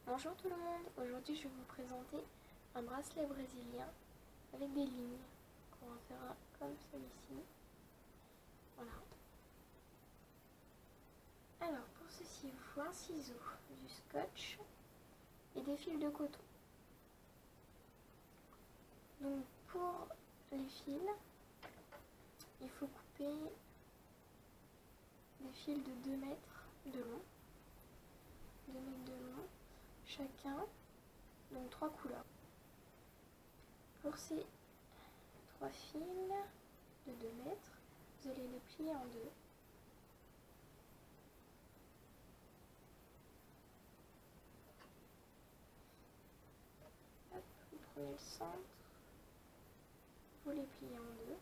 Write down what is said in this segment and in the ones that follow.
Bonjour tout le monde, aujourd'hui je vais vous présenter un bracelet brésilien avec des lignes qu'on va faire comme celui-ci. Voilà. Alors pour ceci il vous faut un ciseau, du scotch et des fils de coton. Donc pour les fils, il faut couper des fils de 2 mètres de long. 2 mètres de long chacun, donc 3 couleurs. Pour ces 3 fils de 2 mètres, vous allez les plier en deux. Hop, vous prenez le centre, vous les pliez en deux.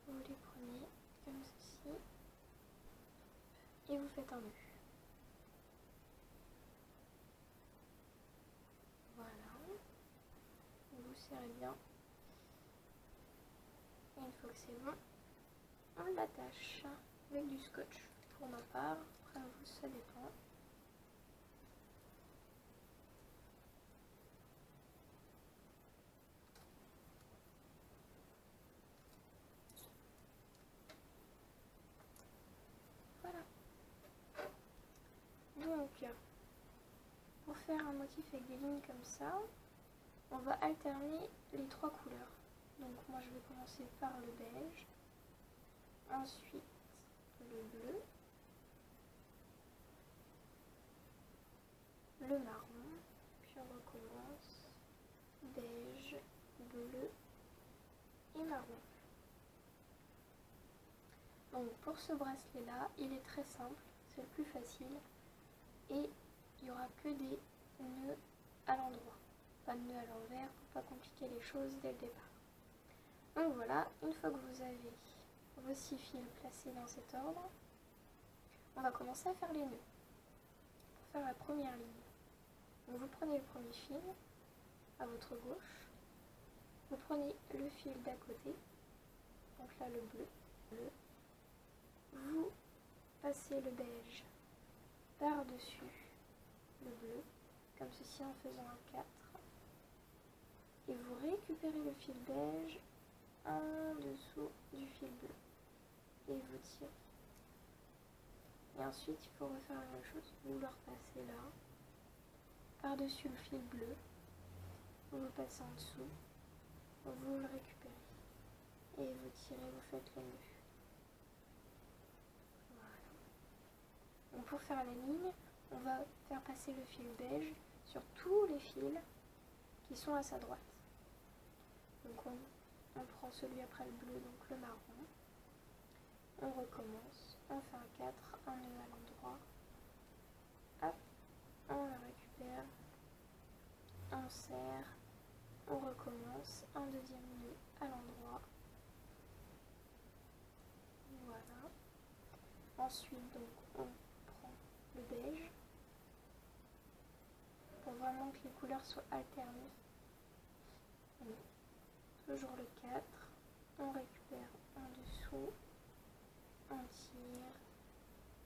Vous les prenez comme ceci et vous faites un nœud. Voilà, vous serrez bien. Et une fois que c'est bon, on l'attache avec du scotch. Pour ma part, après vous ça dépend. Voilà. Donc, pour faire un motif avec des lignes comme ça, on va alterner les 3 couleurs. Donc moi je vais commencer par le beige, ensuite le bleu, le marron, puis on recommence beige, bleu et marron. Donc pour ce bracelet là, il est très simple, c'est le plus facile et il n'y aura que des nœuds à l'endroit, pas de nœuds à l'envers pour pas compliquer les choses dès le départ. Donc voilà, une fois que vous avez vos 6 fils placés dans cet ordre, on va commencer à faire les nœuds. Pour faire la première ligne, donc vous prenez le premier fil à votre gauche, vous prenez le fil d'à côté, donc là le bleu, vous passez le beige par-dessus le bleu, comme ceci en faisant un 4, et vous récupérez le fil beige en dessous du fil bleu, et vous tirez. Et ensuite il faut refaire la même chose, vous le repassez là, par-dessus le fil bleu, vous le passez en dessous, vous le récupérez, et vous tirez, vous faites le nœud. Donc pour faire la ligne, on va faire passer le fil beige sur tous les fils qui sont à sa droite. Donc on prend celui après le bleu, donc le marron. On recommence, on fait un 4, un nœud à l'endroit. Hop, on le récupère, on serre, on recommence, un deuxième nœud à l'endroit. Voilà. Ensuite donc on le beige pour vraiment que les couleurs soient alternées. Toujours le 4, on récupère en dessous, on tire,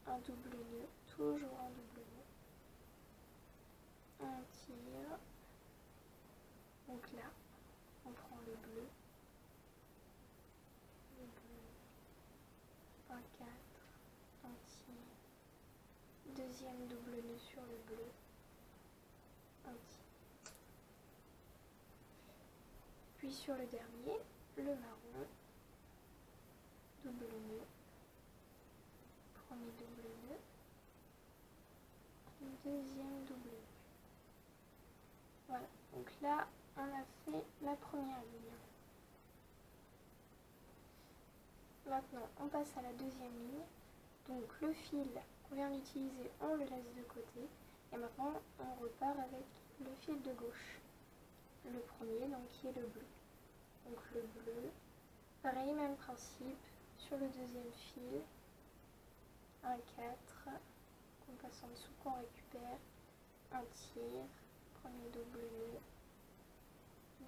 un double nœud, toujours un double nœud, on tire, donc là on prend le bleu, un 4, on tire, deuxième double nœud sur le bleu, un tire. Puis sur le dernier, le marron, double nœud, premier double nœud, deuxième double nœud. Voilà, donc là on a fait la première ligne. Maintenant on passe à la deuxième ligne. Donc le fil qu'on vient d'utiliser, on le laisse de côté. Et maintenant on repart avec le fil de gauche. Le premier, donc qui est le bleu. Donc le bleu, pareil, même principe, sur le deuxième fil, un 4, qu'on passe en dessous, qu'on récupère, un tir, premier double nœud,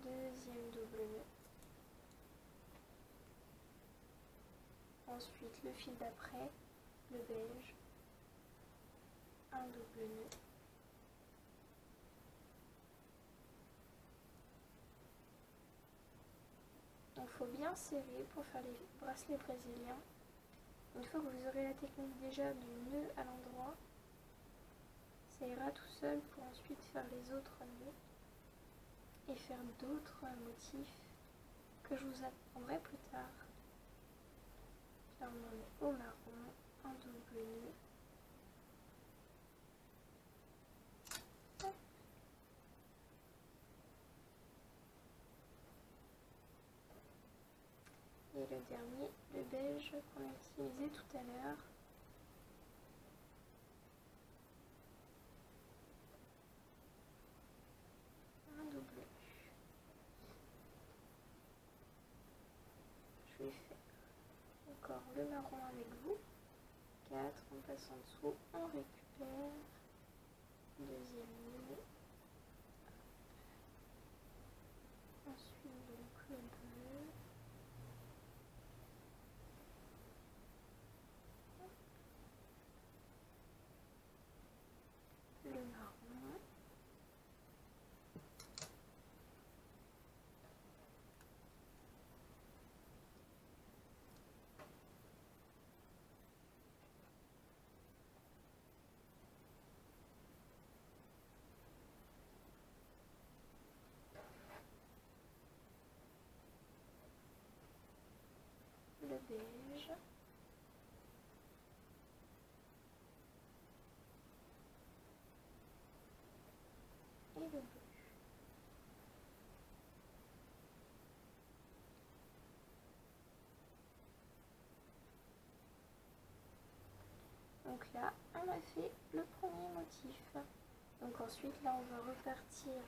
deuxième double nœud. Ensuite le fil d'après, le beige, un double nœud. Donc il faut bien serrer pour faire les bracelets brésiliens. Une fois que vous aurez la technique déjà du nœud à l'endroit, ça ira tout seul pour ensuite faire les autres nœuds et faire d'autres motifs que je vous apprendrai plus tard. Là on en est au marron, un double nœud. Hop. Et le dernier, le beige qu'on a utilisé tout à l'heure. Un double nœud. Je vais faire encore le marron avec vous. 4, on passe en dessous, on récupère. Deuxième nœud. Ensuite donc le bleu. Le marron. Le beige. Et le bleu. Donc là, on a fait le premier motif. Donc ensuite, là, on va repartir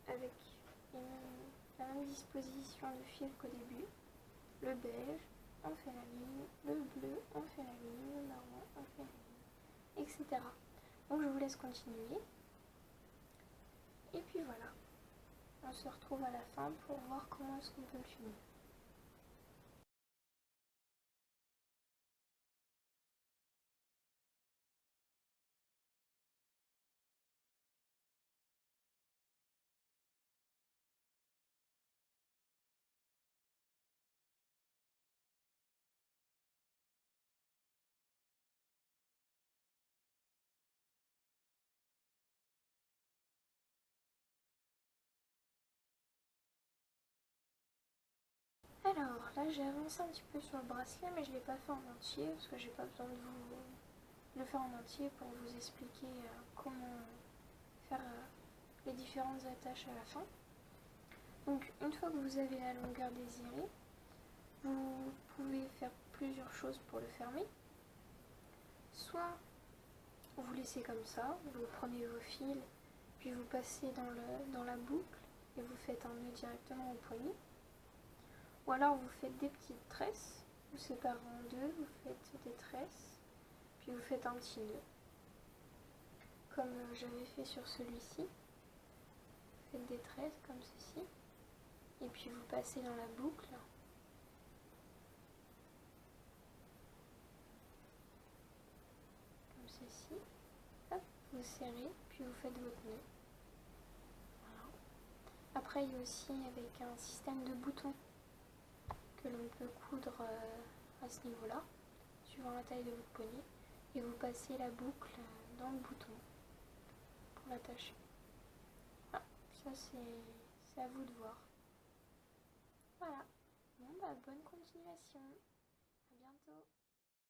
avec la même disposition de fil qu'au début. Le beige, on fait la ligne. Le bleu, on fait la ligne. Le marron, on fait la ligne, etc. Donc je vous laisse continuer. Et puis voilà. On se retrouve à la fin pour voir comment est-ce qu'on peut le finir. Alors là j'ai avancé un petit peu sur le bracelet mais je ne l'ai pas fait en entier parce que j'ai pas besoin de vous le faire en entier pour vous expliquer comment faire les différentes attaches à la fin. Donc une fois que vous avez la longueur désirée, vous pouvez faire plusieurs choses pour le fermer. Soit vous laissez comme ça, vous prenez vos fils, puis vous passez dans la boucle et vous faites un nœud directement au poignet. Ou alors vous faites des petites tresses, vous séparez en deux, vous faites des tresses, puis vous faites un petit nœud. Comme j'avais fait sur celui-ci, vous faites des tresses comme ceci, et puis vous passez dans la boucle. Comme ceci. Hop, vous serrez, puis vous faites votre nœud. Voilà. Après il y a aussi avec un système de boutons que l'on peut coudre à ce niveau-là, suivant la taille de votre poignet, et vous passez la boucle dans le bouton pour l'attacher. Ah, ça c'est à vous de voir. Voilà. Bon bah bonne continuation. À bientôt.